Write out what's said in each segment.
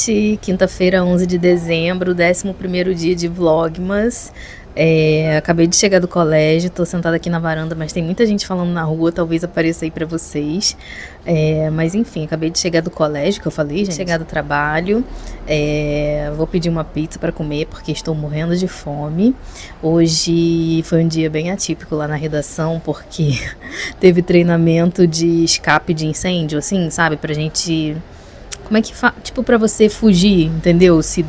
noite, quinta-feira, 11 de dezembro, 11º dia de Vlogmas. Acabei de chegar do colégio, tô sentada aqui na varanda, mas tem muita gente falando na rua, talvez apareça aí pra vocês. Mas enfim, acabei de chegar do colégio, que eu falei, gente. Chegar do trabalho, vou pedir uma pizza pra comer, porque estou morrendo de fome. Hoje foi um dia bem atípico lá na redação, porque teve treinamento de escape de incêndio, assim, sabe, pra gente... Como é que tipo, pra você fugir, entendeu? Se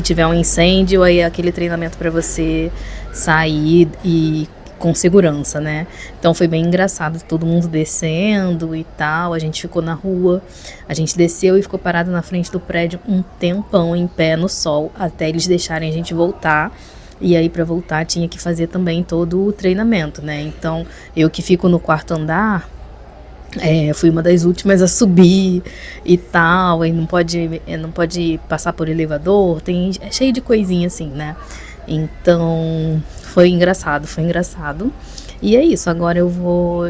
tiver um incêndio, aí é aquele treinamento pra você sair e com segurança, né? Então foi bem engraçado, todo mundo descendo e tal, a gente ficou na rua, a gente desceu e ficou parado na frente do prédio um tempão em pé no sol, até eles deixarem a gente voltar. E aí pra voltar tinha que fazer também todo o treinamento, né? Então eu que fico no quarto andar, fui uma das últimas a subir e tal, e não pode passar por elevador, é cheio de coisinha assim, né? Então, foi engraçado. E é isso, agora eu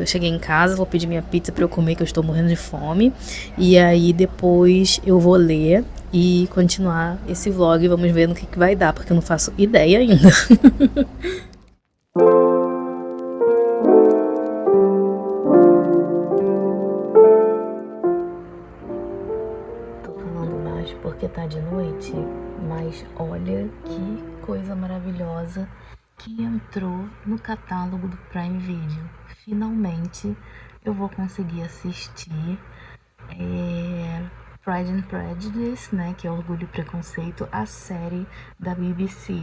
cheguei em casa, vou pedir minha pizza pra eu comer, que eu estou morrendo de fome. E aí depois eu vou ler e continuar esse vlog, vamos ver no que vai dar, porque eu não faço ideia ainda. Porque tá de noite, mas olha que coisa maravilhosa que entrou no catálogo do Prime Video. Finalmente eu vou conseguir assistir Pride and Prejudice, né, que é Orgulho e Preconceito, a série da BBC.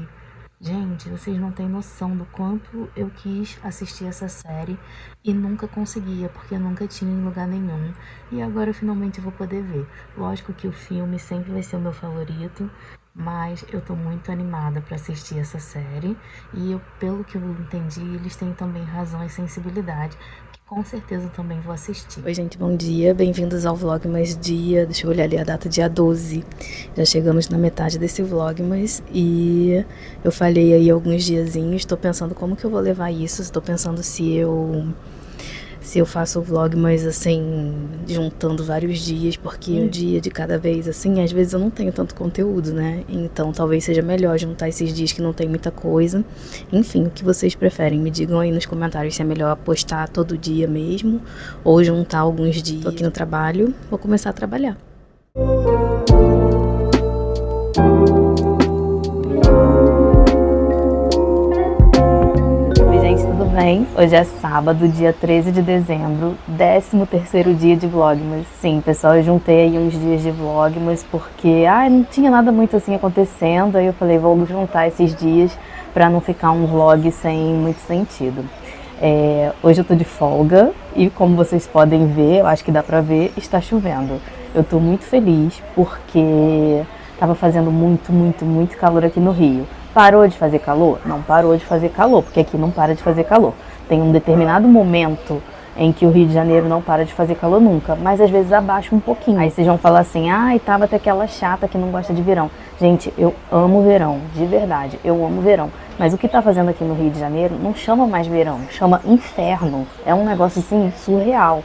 Gente, vocês não têm noção do quanto eu quis assistir essa série e nunca conseguia, porque nunca tinha em lugar nenhum. E agora finalmente eu vou poder ver. Lógico que o filme sempre vai ser o meu favorito, mas eu tô muito animada pra assistir essa série. E pelo que eu entendi, eles têm também razão e sensibilidade, que com certeza também vou assistir. Oi, gente, bom dia, bem-vindos ao Vlogmas dia, deixa eu olhar ali a data, dia 12. Já chegamos na metade desse Vlogmas e eu falhei aí alguns diazinhos, tô pensando como que eu vou levar isso, estou pensando se eu faço o Vlogmas assim, juntando vários dias, porque um dia de cada vez, assim, às vezes eu não tenho tanto conteúdo, né? Então talvez seja melhor juntar esses dias que não tem muita coisa. Enfim, o que vocês preferem? Me digam aí nos comentários se é melhor postar todo dia mesmo ou juntar alguns dias. Tô aqui no trabalho, vou começar a trabalhar. Bem, hoje é sábado, dia 13 de dezembro, 13º dia de Vlogmas. Sim, pessoal, eu juntei aí uns dias de Vlogmas porque não tinha nada muito assim acontecendo, aí eu falei, vou juntar esses dias pra não ficar um vlog sem muito sentido. Hoje eu tô de folga e como vocês podem ver, eu acho que dá pra ver, está chovendo. Eu tô muito feliz porque tava fazendo muito calor aqui no Rio. Parou de fazer calor? Não parou de fazer calor, porque aqui não para de fazer calor. Tem um determinado momento em que o Rio de Janeiro não para de fazer calor nunca, mas às vezes abaixa um pouquinho. Aí vocês vão falar assim, tava até aquela chata que não gosta de verão. Gente, eu amo verão, de verdade, eu amo verão. Mas o que tá fazendo aqui no Rio de Janeiro não chama mais verão, chama inferno. É um negócio assim, surreal.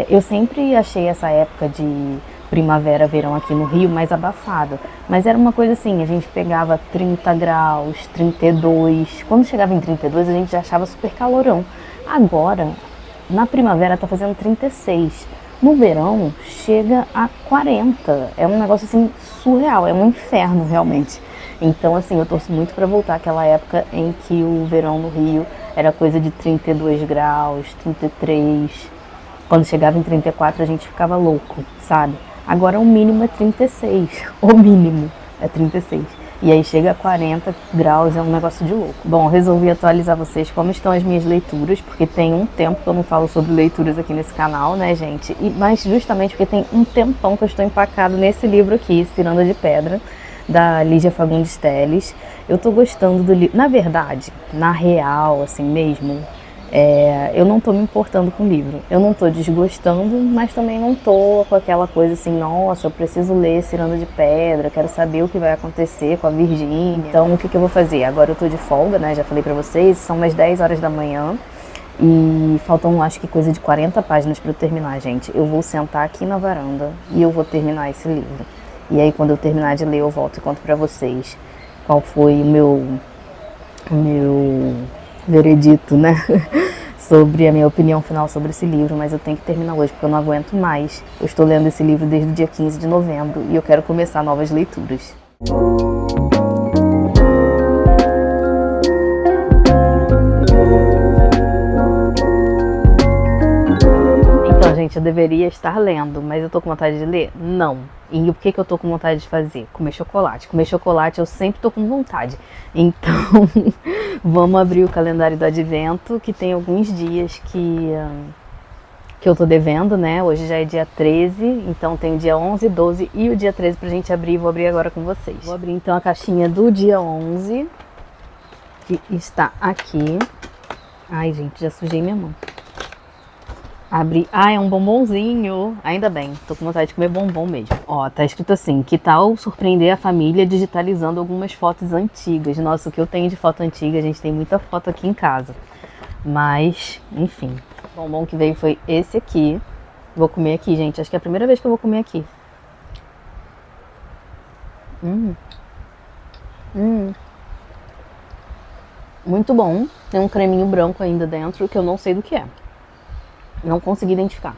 Eu sempre achei essa época de primavera, verão aqui no Rio mais abafado, mas era uma coisa assim, a gente pegava 30 graus, 32, quando chegava em 32 a gente já achava super calorão. Agora, na primavera tá fazendo 36, no verão chega a 40, é um negócio assim surreal, é um inferno realmente. Então assim, eu torço muito pra voltar àquela época em que o verão no Rio era coisa de 32 graus, 33, quando chegava em 34 a gente ficava louco, sabe? Agora o mínimo é 36, o mínimo é 36. E aí chega a 40 graus, é um negócio de louco. Bom, resolvi atualizar vocês como estão as minhas leituras, porque tem um tempo que eu não falo sobre leituras aqui nesse canal, né, gente? Mas justamente porque tem um tempão que eu estou empacado nesse livro aqui, Ciranda de Pedra, da Lígia Fagundes Telles. Eu tô gostando do livro. Na verdade, na real, assim mesmo, eu não tô me importando com o livro. Eu não tô desgostando, mas também não tô com aquela coisa assim, nossa, eu preciso ler Ciranda de Pedra, quero saber o que vai acontecer com a Virgínia. Então, o que eu vou fazer? Agora eu tô de folga, né? Já falei pra vocês, são umas 10 horas da manhã. E faltam, acho que coisa de 40 páginas pra eu terminar, gente. Eu vou sentar aqui na varanda e eu vou terminar esse livro. E aí quando eu terminar de ler eu volto e conto pra vocês qual foi o meu veredito, né? Sobre a minha opinião final sobre esse livro, mas eu tenho que terminar hoje porque eu não aguento mais. Eu estou lendo esse livro desde o dia 15 de novembro e eu quero começar novas leituras. Então, gente, eu deveria estar lendo, mas eu tô com vontade de ler? Não. E o que eu tô com vontade de fazer? Comer chocolate. Comer chocolate eu sempre tô com vontade. Então, vamos abrir o calendário do Advento, que tem alguns dias que eu tô devendo, né? Hoje já é dia 13, então tem o dia 11, 12 e o dia 13 pra gente abrir. Vou abrir agora com vocês. Vou abrir então a caixinha do dia 11, que está aqui. Ai, gente, já sujei minha mão. Abri. Ah, é um bombonzinho. Ainda bem, tô com vontade de comer bombom mesmo. Ó, tá escrito assim: que tal surpreender a família digitalizando algumas fotos antigas? Nossa, o que eu tenho de foto antiga, a gente tem muita foto aqui em casa. Mas, enfim. O bombom que veio foi esse aqui. Vou comer aqui, gente. Acho que é a primeira vez que eu vou comer aqui. Muito bom. Tem um creminho branco ainda dentro que eu não sei do que é. Não consegui identificar.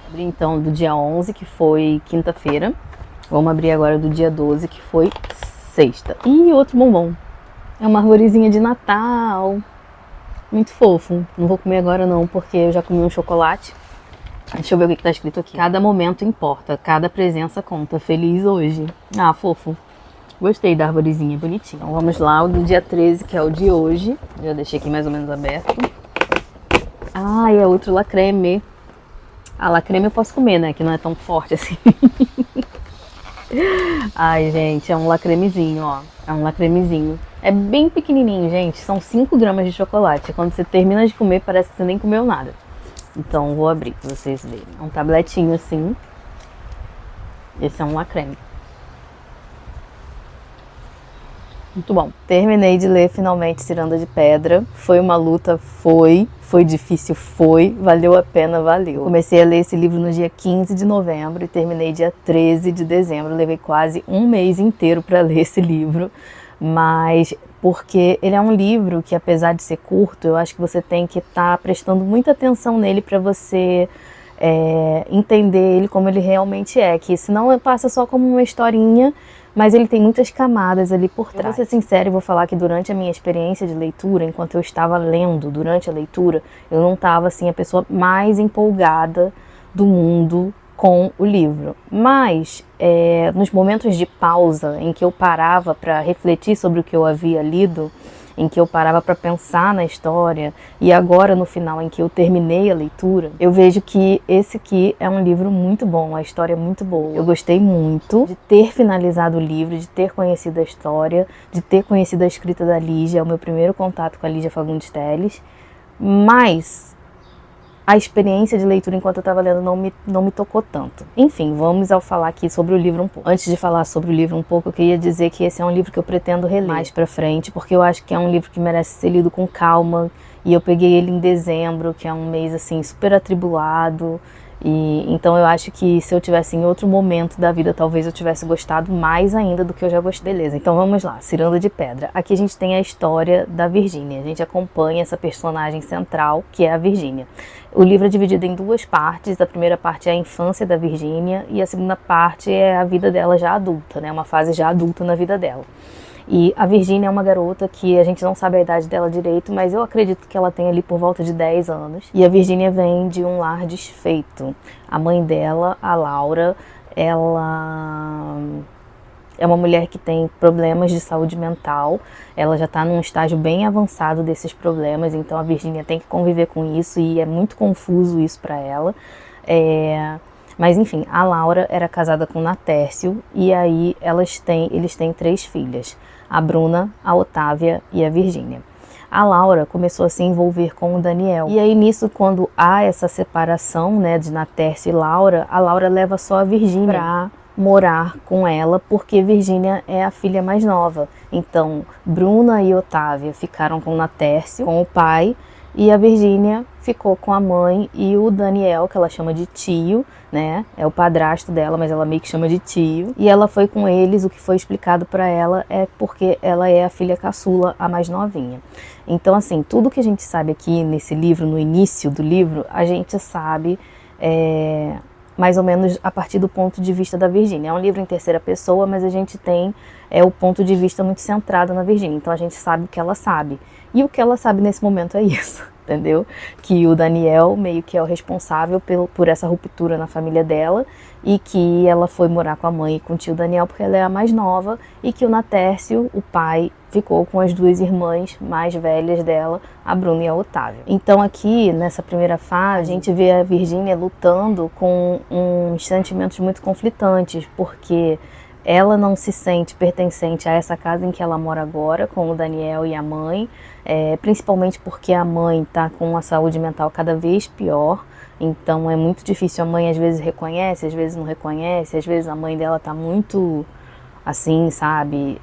Abri então do dia 11, que foi quinta-feira. Vamos abrir agora do dia 12, que foi sexta. E outro bombom. É uma arvorezinha de Natal. Muito fofo. Não vou comer agora não, porque eu já comi um chocolate. Deixa eu ver o que tá escrito aqui. Cada momento importa, cada presença conta. Feliz hoje. Ah, fofo. Gostei da arvorezinha, bonitinha. Então vamos lá, o do dia 13, que é o de hoje. Já deixei aqui mais ou menos aberto. Ah, e é outro lacreme. Ah, lacreme eu posso comer, né? Que não é tão forte assim. Ai, gente, é um lacremezinho, ó. É um lacremezinho. É bem pequenininho, gente. São 5 gramas de chocolate. Quando você termina de comer, parece que você nem comeu nada. Então, vou abrir pra vocês verem. É um tabletinho assim. Esse é um lacreme. Muito bom. Terminei de ler finalmente Ciranda de Pedra. Foi uma luta, foi difícil, valeu a pena, valeu. Comecei a ler esse livro no dia 15 de novembro e terminei dia 13 de dezembro. Levei quase um mês inteiro para ler esse livro, mas porque ele é um livro que, apesar de ser curto, eu acho que você tem que estar prestando muita atenção nele para você entender ele como ele realmente é, que senão passa só como uma historinha, mas ele tem muitas camadas ali por trás. Eu vou ser sincera e vou falar que durante a minha experiência de leitura, enquanto eu estava lendo, durante a leitura, eu não estava assim a pessoa mais empolgada do mundo com o livro. Mas nos momentos de pausa, em que eu parava para refletir sobre o que eu havia lido, em que eu parava para pensar na história, e agora no final em que eu terminei a leitura, eu vejo que esse aqui é um livro muito bom, a história é muito boa. Eu gostei muito de ter finalizado o livro, de ter conhecido a história, de ter conhecido a escrita da Lígia, é o meu primeiro contato com a Lígia Fagundes Telles, mas a experiência de leitura enquanto eu estava lendo não me tocou tanto. Enfim, vamos ao falar aqui sobre o livro um pouco. Antes de falar sobre o livro um pouco, eu queria dizer que esse é um livro que eu pretendo reler mais pra frente, porque eu acho que é um livro que merece ser lido com calma, e eu peguei ele em dezembro, que é um mês assim super atribulado, e então eu acho que se eu tivesse em outro momento da vida, talvez eu tivesse gostado mais ainda do que eu já gostei. Beleza, então vamos lá, Ciranda de Pedra. Aqui a gente tem a história da Virgínia, a gente acompanha essa personagem central, que é a Virgínia. O livro é dividido em duas partes. A primeira parte é a infância da Virgínia e a segunda parte é a vida dela já adulta, né? Uma fase já adulta na vida dela. E a Virgínia é uma garota que a gente não sabe a idade dela direito, mas eu acredito que ela tem ali por volta de 10 anos. E a Virgínia vem de um lar desfeito. A mãe dela, a Laura, ela é uma mulher que tem problemas de saúde mental. Ela já está num estágio bem avançado desses problemas, então a Virgínia tem que conviver com isso e é muito confuso isso para ela. Mas enfim, a Laura era casada com o Natércio e aí eles têm 3 filhas, a Bruna, a Otávia e a Virgínia. A Laura começou a se envolver com o Daniel. E aí nisso, quando há essa separação, né, de Natércio e Laura, a Laura leva só a Virgínia para morar com ela, porque Virgínia é a filha mais nova. Então, Bruna e Otávia ficaram com Natércio, com o pai, E a Virgínia ficou com a mãe e o Daniel, que ela chama de tio, né? É o padrasto dela, mas ela meio que chama de tio. E ela foi com eles, o que foi explicado para ela é porque ela é a filha caçula, a mais novinha. Então, assim, tudo que a gente sabe aqui nesse livro, no início do livro, a gente sabe mais ou menos a partir do ponto de vista da Virgínia. É um livro em terceira pessoa, mas a gente tem o ponto de vista muito centrado na Virgínia. Então a gente sabe o que ela sabe. E o que ela sabe nesse momento é isso, entendeu? Que o Daniel meio que é o responsável por essa ruptura na família dela e que ela foi morar com a mãe e com o tio Daniel porque ela é a mais nova e que o Natércio, o pai, ficou com as duas irmãs mais velhas dela, a Bruna e a Otávia. Então aqui, nessa primeira fase, a gente vê a Virgínia lutando com uns sentimentos muito conflitantes, porque ela não se sente pertencente a essa casa em que ela mora agora, com o Daniel e a mãe, principalmente porque a mãe está com a saúde mental cada vez pior, então é muito difícil. A mãe às vezes reconhece, às vezes não reconhece, às vezes a mãe dela está muito assim, sabe,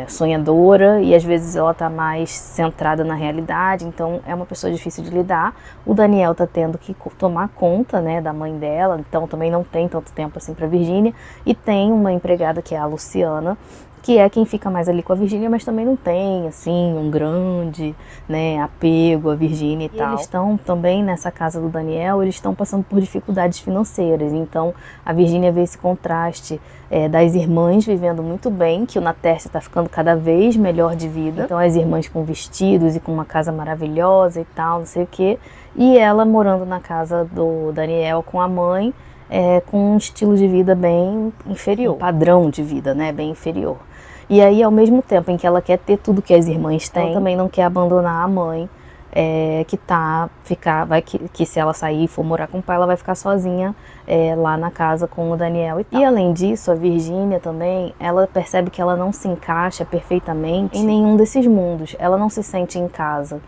sonhadora, e às vezes ela tá mais centrada na realidade, então é uma pessoa difícil de lidar. O Daniel tá tendo que tomar conta, né, da mãe dela, então também não tem tanto tempo assim pra Virgínia, e tem uma empregada que é a Luciana, que é quem fica mais ali com a Virgínia, mas também não tem, assim, um grande, né, apego à Virgínia e tal. Eles estão também nessa casa do Daniel, eles estão passando por dificuldades financeiras, então a Virgínia vê esse contraste das irmãs vivendo muito bem, que o Natércio está ficando cada vez melhor de vida, então as irmãs com vestidos e com uma casa maravilhosa e tal, não sei o quê, e ela morando na casa do Daniel com a mãe, com um estilo de vida bem inferior, um padrão de vida, né, bem inferior. E aí, ao mesmo tempo em que ela quer ter tudo que as irmãs têm, ela também não quer abandonar a mãe, que se ela sair e for morar com o pai, ela vai ficar sozinha lá na casa com o Daniel e tal. E além disso, a Virgínia também, ela percebe que ela não se encaixa perfeitamente em nenhum desses mundos. Ela não se sente em casa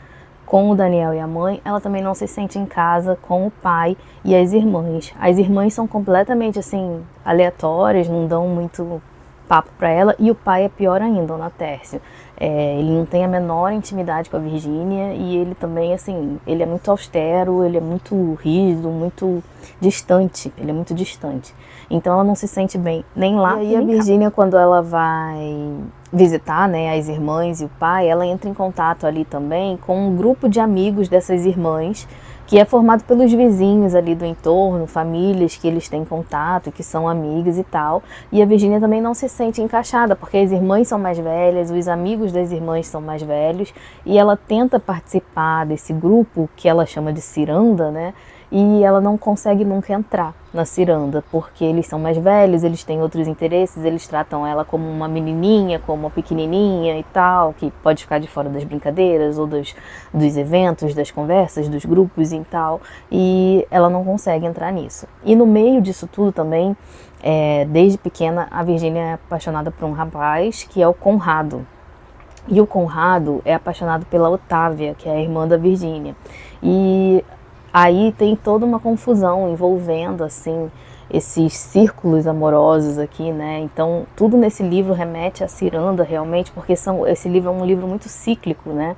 com o Daniel e a mãe, ela também não se sente em casa com o pai e as irmãs. As irmãs são completamente, assim, aleatórias, não dão muito papo para ela, e o pai é pior ainda, o Natércio. Ele não tem a menor intimidade com a Virgínia, e ele também, assim, ele é muito austero, ele é muito rígido, muito distante, ele é muito distante. Então ela não se sente bem nem lá. E aí a Virgínia, quando ela vai visitar, né, as irmãs e o pai, ela entra em contato ali também com um grupo de amigos dessas irmãs, que é formado pelos vizinhos ali do entorno, famílias que eles têm contato, que são amigas e tal. E a Virgínia também não se sente encaixada, porque as irmãs são mais velhas, os amigos das irmãs são mais velhos, e ela tenta participar desse grupo, que ela chama de ciranda, né? E ela não consegue nunca entrar na ciranda, porque eles são mais velhos, eles têm outros interesses, eles tratam ela como uma menininha, como uma pequenininha e tal, que pode ficar de fora das brincadeiras ou dos eventos, das conversas, dos grupos e tal, e ela não consegue entrar nisso. E no meio disso tudo também, desde pequena, a Virgínia é apaixonada por um rapaz que é o Conrado. E o Conrado é apaixonado pela Otávia, que é a irmã da Virgínia. E aí tem toda uma confusão envolvendo, assim, esses círculos amorosos aqui, né? Então, tudo nesse livro remete à ciranda, realmente, porque esse livro é um livro muito cíclico, né?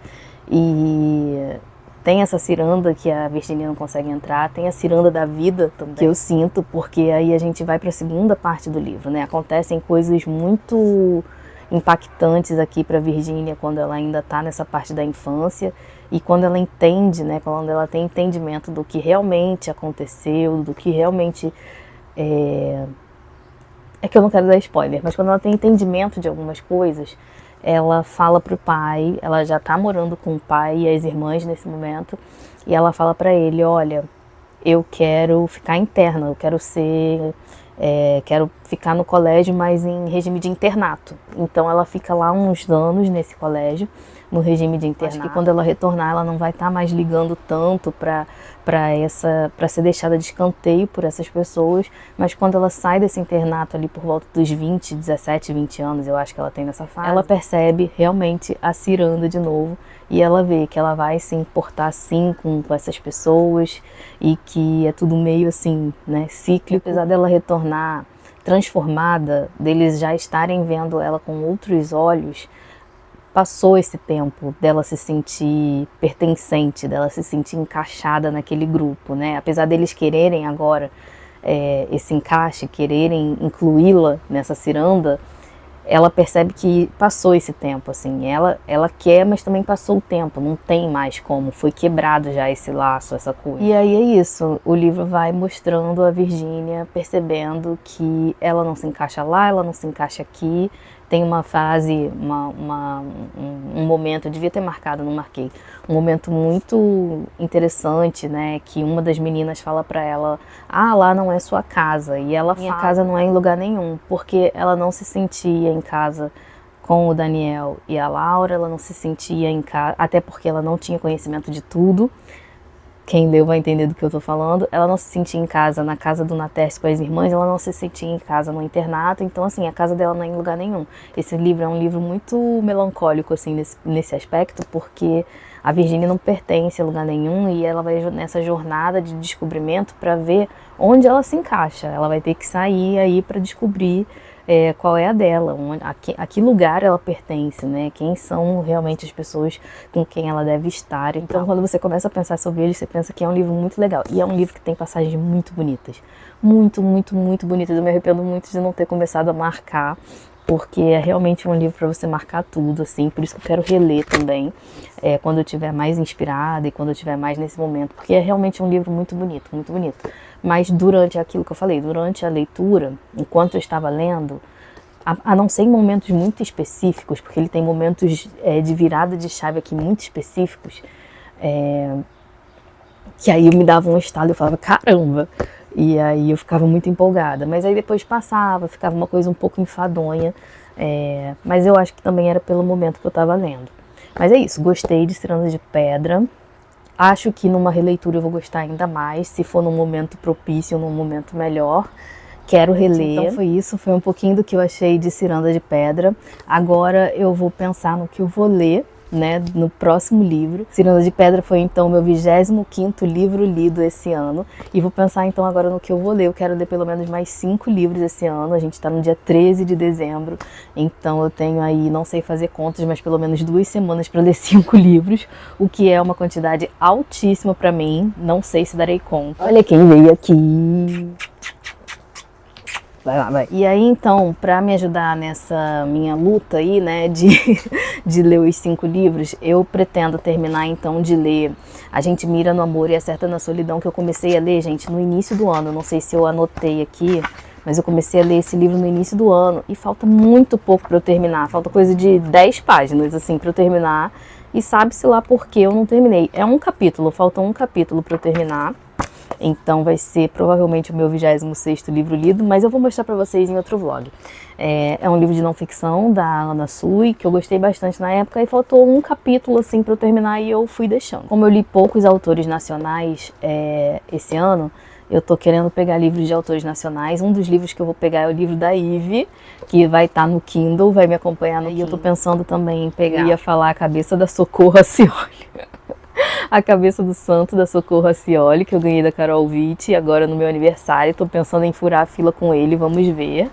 E tem essa ciranda que a Virgínia não consegue entrar, tem a ciranda da vida também, que eu sinto, porque aí a gente vai para a segunda parte do livro, né? Acontecem coisas muito impactantes aqui para Virgínia quando ela ainda está nessa parte da infância, e quando ela entende, né, quando ela tem entendimento do que realmente aconteceu, do que realmente é que eu não quero dar spoiler, mas quando ela tem entendimento de algumas coisas, ela fala pro pai, ela já tá morando com o pai e as irmãs nesse momento, e ela fala para ele, olha, eu quero ficar interna, eu quero quero ficar no colégio, mas em regime de internato. Então ela fica lá uns anos nesse colégio, no regime de internato. Acho que quando ela retornar, ela não vai estar mais ligando tanto para ser deixada de escanteio por essas pessoas, mas quando ela sai desse internato ali por volta dos 17, 20 anos, eu acho que ela tem nessa fase, ela percebe realmente a ciranda de novo, e ela vê que ela vai se importar sim com essas pessoas, e que é tudo meio assim, né, cíclico. Apesar dela retornar transformada, deles já estarem vendo ela com outros olhos, passou esse tempo dela se sentir pertencente, dela se sentir encaixada naquele grupo, né? Apesar deles quererem agora esse encaixe, quererem incluí-la nessa ciranda, ela percebe que passou esse tempo, assim, ela quer, mas também passou o tempo, não tem mais como, foi quebrado já esse laço, essa coisa. E aí é isso, o livro vai mostrando a Virgínia percebendo que ela não se encaixa lá, ela não se encaixa aqui. Tem uma frase, um momento, eu devia ter marcado, não marquei, um momento muito interessante, né, que uma das meninas fala pra ela, lá não é sua casa, e ela fala, minha casa não é em lugar nenhum, porque ela não se sentia em casa com o Daniel e a Laura, ela não se sentia em casa, até porque ela não tinha conhecimento de tudo. Quem leu vai entender do que eu tô falando. Ela não se sentia em casa na casa do Natércio com as irmãs, ela não se sentia em casa no internato, então assim, a casa dela não é em lugar nenhum. Esse livro é um livro muito melancólico, assim, nesse aspecto, porque a Virgínia não pertence a lugar nenhum e ela vai nessa jornada de descobrimento para ver onde ela se encaixa. Ela vai ter que sair aí para descobrir qual é a dela, a que lugar ela pertence, né? Quem são realmente as pessoas com quem ela deve estar. Então, quando você começa a pensar sobre ele, você pensa que é um livro muito legal. E é um livro que tem passagens muito bonitas. Muito, muito, muito bonitas. Eu me arrependo muito de não ter começado a marcar, porque é realmente um livro para você marcar tudo, assim. Por isso que eu quero reler também, quando eu estiver mais inspirada e quando eu estiver mais nesse momento. Porque é realmente um livro muito bonito, muito bonito. Mas durante aquilo que eu falei, durante a leitura, enquanto eu estava lendo, a não ser em momentos muito específicos, porque ele tem momentos de virada de chave aqui muito específicos, que aí eu me dava um estalo e eu falava, caramba! E aí eu ficava muito empolgada. Mas aí depois passava, ficava uma coisa um pouco enfadonha, mas eu acho que também era pelo momento que eu estava lendo. Mas é isso, gostei de Ciranda de Pedra. Acho que numa releitura eu vou gostar ainda mais, se for num momento propício, num momento melhor. Quero reler. Então foi isso, foi um pouquinho do que eu achei de Ciranda de Pedra. Agora eu vou pensar no que eu vou ler, né, no próximo livro. Ciranda de Pedra foi então meu 25º livro lido esse ano. E vou pensar então agora no que eu vou ler. Eu quero ler pelo menos mais 5 livros esse ano. A gente está no dia 13 de dezembro. Então eu tenho aí, não sei fazer contas, mas pelo menos 2 semanas para ler 5 livros. O que é uma quantidade altíssima para mim. Não sei se darei conta. Olha quem veio aqui. Vai lá, vai. E aí, então, para me ajudar nessa minha luta aí, né, de ler os 5 livros, eu pretendo terminar, então, de ler A Gente Mira no Amor e Acerta na Solidão, que eu comecei a ler, gente, no início do ano. Eu não sei se eu anotei aqui, mas eu comecei a ler esse livro no início do ano e falta muito pouco para eu terminar. Falta coisa de 10 páginas, assim, para eu terminar. E sabe-se lá por que eu não terminei. É um capítulo, falta um capítulo para eu terminar. Então vai ser provavelmente o meu 26º livro lido, mas eu vou mostrar para vocês em outro vlog. É um livro de não ficção da Ana Sui, que eu gostei bastante na época, e faltou um capítulo assim para eu terminar e eu fui deixando. Como eu li poucos autores nacionais esse ano, eu tô querendo pegar livros de autores nacionais. Um dos livros que eu vou pegar é o livro da Ive, que vai estar no Kindle, vai me acompanhar no Kindle. E eu tô pensando também em pegar, eu ia falar A Cabeça da Socorro Racioli. A Cabeça do Santo, da Socorro Racioli, que eu ganhei da Carol Witt agora no meu aniversário. Tô pensando em furar a fila com ele, vamos ver.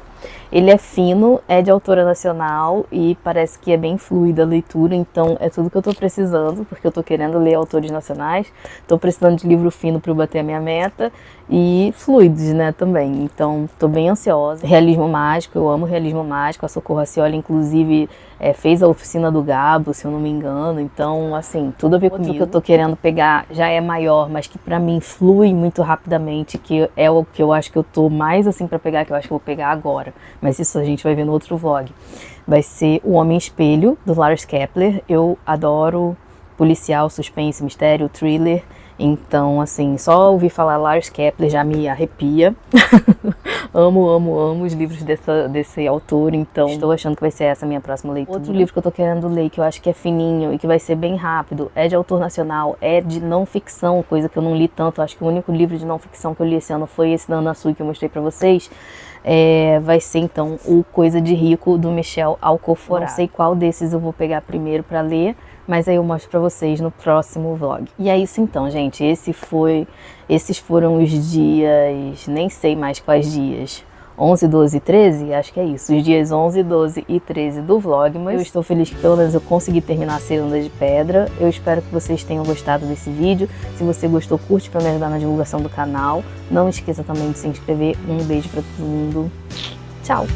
Ele é fino, é de autora nacional e parece que é bem fluida a leitura, então é tudo que eu tô precisando, porque eu tô querendo ler autores nacionais, tô precisando de livro fino para eu bater a minha meta e fluidos, né, também. Então tô bem ansiosa. Realismo mágico, eu amo realismo mágico, a Socorro Racioli inclusive fez a Oficina do Gabo, se eu não me engano, então assim, tudo a ver comigo. O que eu tô querendo pegar já é maior, mas que pra mim flui muito rapidamente, que é o que eu acho que eu tô mais assim pra pegar, que eu acho que eu vou pegar agora, mas isso a gente vai ver no outro vlog. Vai ser O Homem Espelho, do Lars Kepler. Eu adoro policial, suspense, mistério, thriller. Então, assim, só ouvir falar Lars Kepler já me arrepia. Amo, amo, amo os livros desse autor, então estou achando que vai ser essa a minha próxima leitura. Outro livro que eu tô querendo ler, que eu acho que é fininho e que vai ser bem rápido, é de autor nacional, é de não ficção, coisa que eu não li tanto. Acho que o único livro de não ficção que eu li esse ano foi esse da Ana Sui, que eu mostrei pra vocês. Vai ser então o Coisa de Rico, do Michel Alcoforado. Não sei qual desses eu vou pegar primeiro pra ler, mas aí eu mostro pra vocês no próximo vlog. E é isso então, gente. Esses foram os dias, nem sei mais quais dias. 11, 12 e 13, acho que é isso, os dias 11, 12 e 13 do Vlogmas. Eu estou feliz que pelo menos eu consegui terminar a Ciranda de Pedra. Eu espero que vocês tenham gostado desse vídeo. Se você gostou, curte para me ajudar na divulgação do canal. Não esqueça também de se inscrever. Um beijo para todo mundo. Tchau!